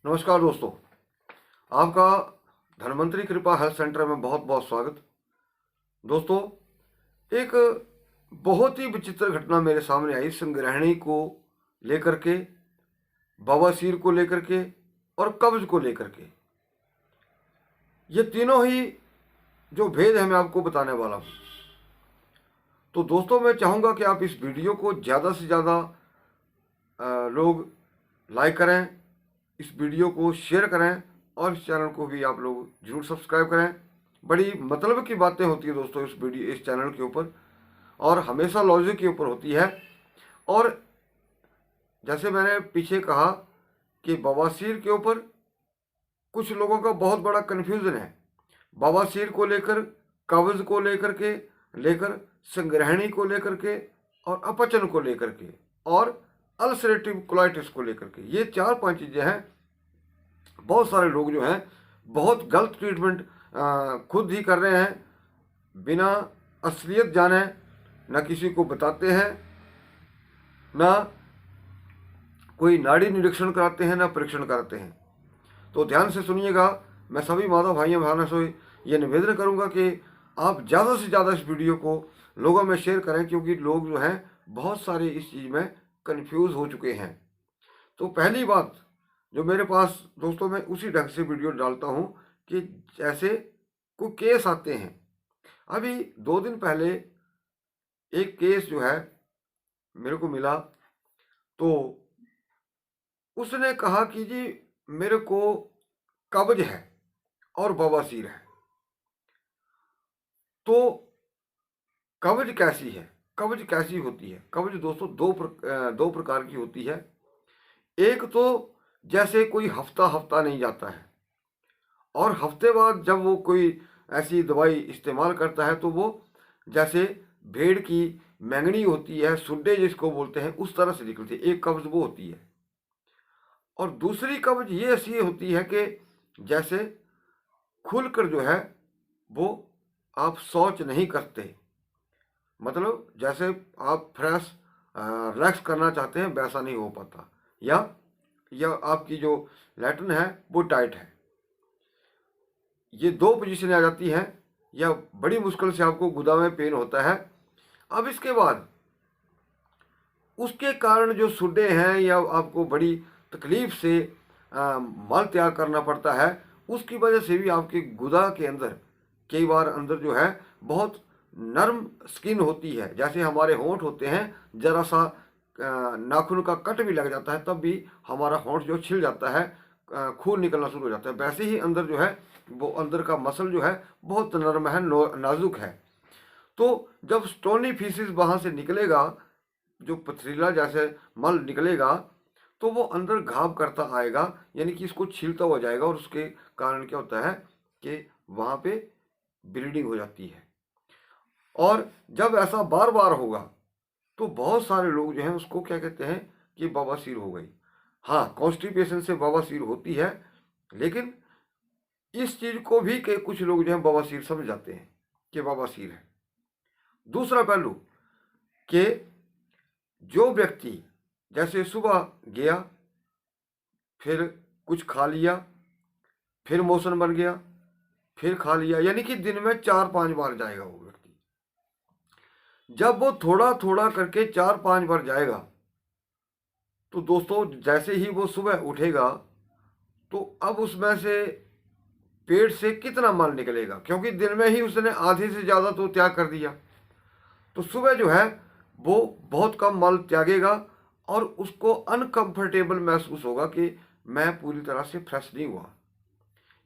नमस्कार दोस्तों, आपका धन्वंतरी कृपा हेल्थ सेंटर में बहुत बहुत स्वागत। दोस्तों, एक बहुत ही विचित्र घटना मेरे सामने आई संग्रहणी को लेकर के, बवासीर को लेकर के और कब्ज को लेकर के। ये तीनों ही जो भेद है मैं आपको बताने वाला हूँ। तो दोस्तों, मैं चाहूँगा कि आप इस वीडियो को ज़्यादा से ज़्यादा लोग लाइक करें, इस वीडियो को शेयर करें और इस चैनल को भी आप लोग जरूर सब्सक्राइब करें। बड़ी मतलब की बातें होती है दोस्तों इस चैनल के ऊपर, और हमेशा लॉजिक के ऊपर होती है। और जैसे मैंने पीछे कहा कि बवासीर के ऊपर कुछ लोगों का बहुत बड़ा कन्फ्यूज़न है। बवासीर को लेकर, कब्ज को लेकर संग्रहणी को लेकर के और अपचन को लेकर के और अल्सरेटिव कोलाइटिस को लेकर के, ये 4-5 चीज़ें हैं। बहुत सारे लोग जो हैं बहुत गलत ट्रीटमेंट खुद ही कर रहे हैं, बिना असलियत जाने, न किसी को बताते हैं, ना कोई नाड़ी निरीक्षण कराते हैं, ना परीक्षण कराते हैं। तो ध्यान से सुनिएगा। मैं सभी माता भाइयों बहनों से ये निवेदन करूंगा कि आप ज़्यादा से ज़्यादा इस वीडियो को लोगों में शेयर करें, क्योंकि लोग जो हैं बहुत सारे इस चीज़ में कंफ्यूज हो चुके हैं। तो पहली बात जो मेरे पास दोस्तों, मैं उसी ढंग से वीडियो डालता हूँ कि जैसे कोई केस आते हैं। अभी 2 दिन पहले एक केस जो है मेरे को मिला, तो उसने कहा कि जी मेरे को कब्ज है और बवासीर है। तो कब्ज कैसी है, कब्ज कैसी होती है? कब्ज दोस्तों दो प्रकार की होती है। एक तो जैसे कोई हफ्ता नहीं जाता है, और हफ्ते बाद जब वो कोई ऐसी दवाई इस्तेमाल करता है तो वो जैसे भेड़ की मैंगनी होती है, सुड्डे जिसको बोलते हैं, उस तरह से निकलती है। एक कब्ज वो होती है। और दूसरी कब्ज ये ऐसी होती है कि जैसे खुलकर जो है वो आप शौच नहीं करते, मतलब जैसे आप फ्रेश रिलैक्स करना चाहते हैं वैसा नहीं हो पाता, या आपकी जो लैट्रिन है वो टाइट है। ये 2 पोजीशन आ जाती हैं, या बड़ी मुश्किल से आपको गुदा में पेन होता है। अब इसके बाद उसके कारण जो सुड्डे हैं, या आपको बड़ी तकलीफ से मल त्याग करना पड़ता है, उसकी वजह से भी आपके गुदा के अंदर कई बार अंदर जो है बहुत नरम स्किन होती है। जैसे हमारे होंठ होते हैं, जरा सा नाखून का कट भी लग जाता है तब भी हमारा होंठ जो छिल जाता है, खून निकलना शुरू हो जाता है। वैसे ही अंदर जो है वो अंदर का मसल जो है बहुत नरम है, नाजुक है। तो जब स्टोनी फीसिस वहाँ से निकलेगा, जो पथरीला जैसे मल निकलेगा, तो वो अंदर घाव करता आएगा, यानी कि इसको छीलता हुआ जाएगा, और उसके कारण क्या होता है कि वहाँ पे ब्लीडिंग हो जाती है। और जब ऐसा बार बार होगा तो बहुत सारे लोग जो हैं उसको क्या कहते हैं कि बवासीर हो गई। हाँ, कॉन्स्टिपेशन से बवासीर होती है, लेकिन इस चीज को भी के कुछ लोग जो है बवासीर समझ जाते हैं कि बवासीर है। दूसरा पहलू कि जो व्यक्ति जैसे सुबह गया, फिर कुछ खा लिया, फिर मोशन बन गया, फिर खा लिया, यानी कि दिन में 4-5 बार जाएगा वो व्यक्ति। जब वो थोड़ा थोड़ा करके 4-5 बार जाएगा, तो दोस्तों जैसे ही वो सुबह उठेगा तो अब उसमें से पेट से कितना मल निकलेगा, क्योंकि दिन में ही उसने आधे से ज़्यादा तो त्याग कर दिया। तो सुबह जो है वो बहुत कम मल त्यागेगा, और उसको अनकंफर्टेबल महसूस होगा कि मैं पूरी तरह से फ्रेश नहीं हुआ।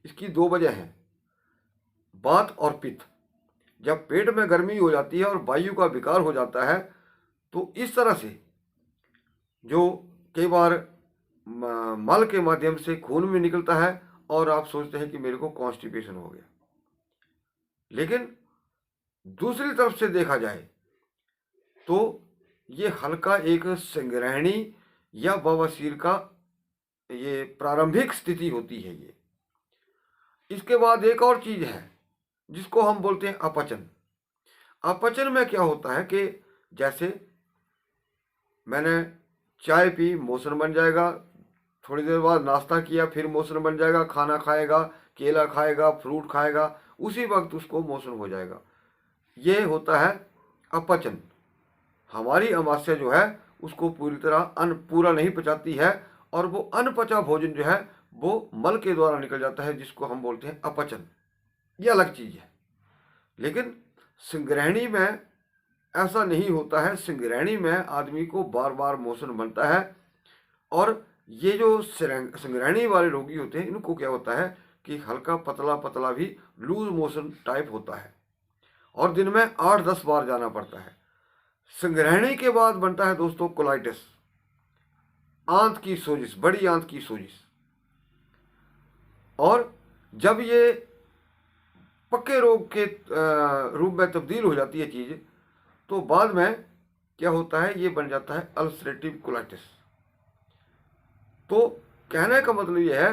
इसकी 2 वजह हैं, वात और पित्त। जब पेट में गर्मी हो जाती है और वायु का विकार हो जाता है, तो इस तरह से जो कई बार मल के माध्यम से खून में निकलता है, और आप सोचते हैं कि मेरे को कॉन्स्टिपेशन हो गया। लेकिन दूसरी तरफ से देखा जाए तो ये हल्का एक संग्रहणी या बवासीर का ये प्रारंभिक स्थिति होती है। ये इसके बाद एक और चीज है जिसको हम बोलते हैं अपचन। अपचन में क्या होता है कि जैसे मैंने चाय पी, मोशन बन जाएगा, थोड़ी देर बाद नाश्ता किया, फिर मोशन बन जाएगा, खाना खाएगा, केला खाएगा, फ्रूट खाएगा, उसी वक्त उसको मोशन हो जाएगा। ये होता है अपचन। हमारी अमावस्या जो है उसको पूरी तरह अन्न पूरा नहीं पचाती है, और वो अनपचा भोजन जो है वो मल के द्वारा निकल जाता है, जिसको हम बोलते हैं अपचन। ये अलग चीज है। लेकिन संग्रहणी में ऐसा नहीं होता है। संग्रहणी में आदमी को बार बार मोशन बनता है, और ये जो संग्रहणी वाले रोगी होते हैं, इनको क्या होता है कि हल्का पतला पतला भी लूज मोशन टाइप होता है, और दिन में 8-10 बार जाना पड़ता है। संग्रहणी के बाद बनता है दोस्तों कोलाइटिस, आंत की सोजिश, बड़ी आंत की सोजिश। और जब ये पक्के रोग के रूप में तब्दील हो जाती है चीज़, तो बाद में क्या होता है, ये बन जाता है अल्सरेटिव कोलाइटिस। तो कहने का मतलब ये है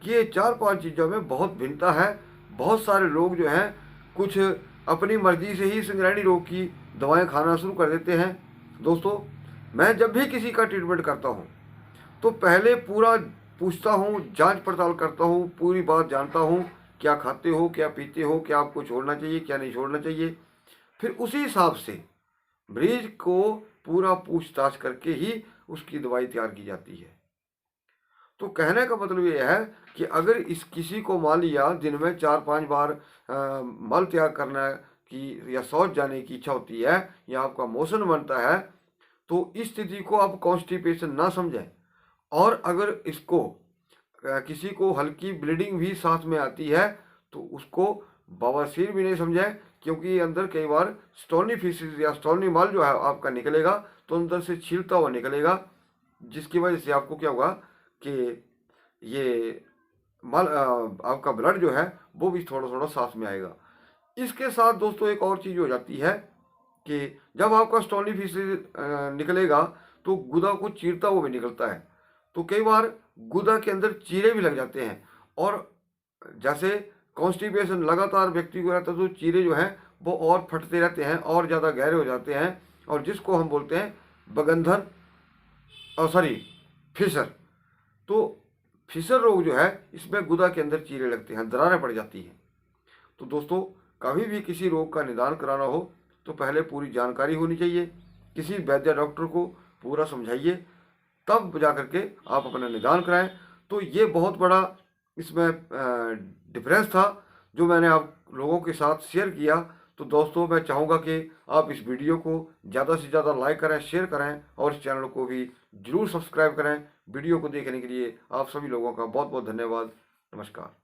कि ये 4-5 चीज़ों में बहुत भिन्नता है। बहुत सारे लोग जो हैं कुछ अपनी मर्जी से ही संग्रहणी रोग की दवाएं खाना शुरू कर देते हैं। दोस्तों, मैं जब भी किसी का ट्रीटमेंट करता हूँ तो पहले पूरा पूछता हूँ, जांच पड़ताल करता हूँ, पूरी बात जानता हूँ, क्या खाते हो, क्या पीते हो, क्या आपको छोड़ना चाहिए, क्या नहीं छोड़ना चाहिए। फिर उसी हिसाब से मरीज को पूरा पूछताछ करके ही उसकी दवाई तैयार की जाती है। तो कहने का मतलब ये है कि अगर इस किसी को मान लिया दिन में 4-5 बार मल त्याग करना की या शौच जाने की इच्छा होती है, या आपका मोशन बनता है, तो इस स्थिति को आप कॉन्स्टिपेशन ना समझें। और अगर इसको किसी को हल्की ब्लीडिंग भी साथ में आती है तो उसको बवासीर भी नहीं समझें, क्योंकि अंदर कई बार स्टोनी फीसिस या स्टोनी मल जो है आपका निकलेगा, तो अंदर से छीलता हुआ निकलेगा, जिसकी वजह से आपको क्या होगा कि ये मल आपका ब्लड जो है वो भी थोड़ा थोड़ा साथ में आएगा। इसके साथ दोस्तों एक और चीज़ हो जाती है कि जब आपका स्टोनी फीसिस निकलेगा तो गुदा को चीरता हुआ भी निकलता है। तो कई बार गुदा के अंदर चीरे भी लग जाते हैं, और जैसे कॉन्स्टिपेशन लगातार व्यक्ति को रहता है तो चीरे जो हैं वो और फटते रहते हैं और ज़्यादा गहरे हो जाते हैं, और जिसको हम बोलते हैं बगंधर और सॉरी फिशर। तो फिशर रोग जो है इसमें गुदा के अंदर चीरे लगते हैं, दरारें पड़ जाती हैं। तो दोस्तों, कभी भी किसी रोग का निदान कराना हो तो पहले पूरी जानकारी होनी चाहिए, किसी वैद्य डॉक्टर को पूरा समझाइए, तब जा करके आप अपना निदान कराएं। तो ये बहुत बड़ा इसमें डिफरेंस था जो मैंने आप लोगों के साथ शेयर किया। तो दोस्तों, मैं चाहूँगा कि आप इस वीडियो को ज़्यादा से ज़्यादा लाइक करें, शेयर करें, और इस चैनल को भी जरूर सब्सक्राइब करें। वीडियो को देखने के लिए आप सभी लोगों का बहुत बहुत धन्यवाद। नमस्कार।